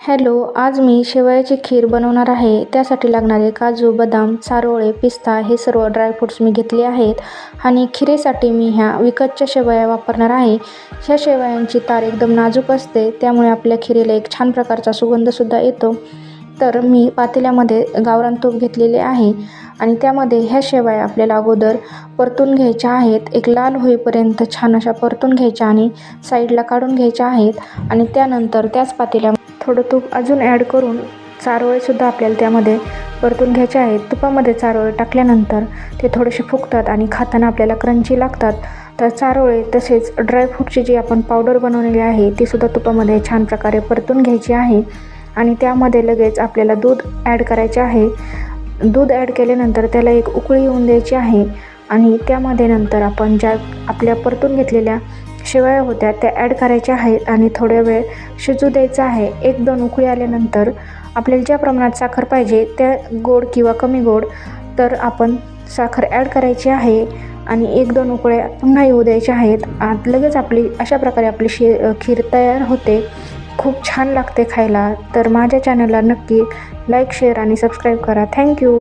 Hello, आज मी शेवयाची खीर बनवणार आहे. त्यासाठी लागणारे काजू, बदाम, चारोळे, पिस्ता हे सर्व ड्रायफ्रूट्स मी घेतले आहेत आणि खिरेसाठी मी ह्या विकतच्या शेवया वापरणार आहे. ह्या शेवयांची तार एकदम नाजूक असते, त्यामुळे आपल्या खिरीला एक छान प्रकारचा सुगंधसुद्धा येतो. तर मी पातेल्यामध्ये गावरान तूप घेतलेले आहे आणि त्यामध्ये ह्या शेवया आपल्याला अगोदर परतून घ्यायच्या आहेत. एक लाल होईपर्यंत छान अशा परतून घ्यायच्या आणि साईडला काढून घ्यायच्या आहेत आणि त्यानंतर त्याच पातेल्यामध्ये थोडं तूप अजून ॲड करून चारोळेसुद्धा आपल्याला त्यामध्ये परतून घ्यायचे आहेत. तुपामध्ये चारोळे टाकल्यानंतर ते थोडेसे फुगतात आणि खाताना आपल्याला क्रंची लागतात. तर चारोळे तसेच ड्रायफ्रूटची जी आपण पावडर बनवलेली आहे तीसुद्धा तुपामध्ये छान प्रकारे परतून घ्यायची आहे आणि त्यामध्ये लगेच आपल्याला दूध ॲड करायचे आहे. दूध ॲड केल्यानंतर त्याला एक उकळी येऊन द्यायची आहे आणि त्यामध्ये नंतर आपण ज्या आपल्या परतून घेतलेल्या शेवया होत्या त्या ॲड करायच्या आहेत आणि थोड्या वेळ शिजू द्यायचं आहे. 1-2 उकळी आल्यानंतर आपल्याला ज्या प्रमाणात साखर पाहिजे त्या गोड किंवा कमी गोड तर आपण साखर ॲड करायची आहे आणि 1-2 उकळ्या पुन्हा येऊ द्यायच्या आहेत. लगेच आपली अशा प्रकारे आपली खीर तयार होते. खूप छान लागते खायला. तर माझ्या चॅनलला नक्की लाईक, शेअर आणि सबस्क्राईब करा. थँक्यू.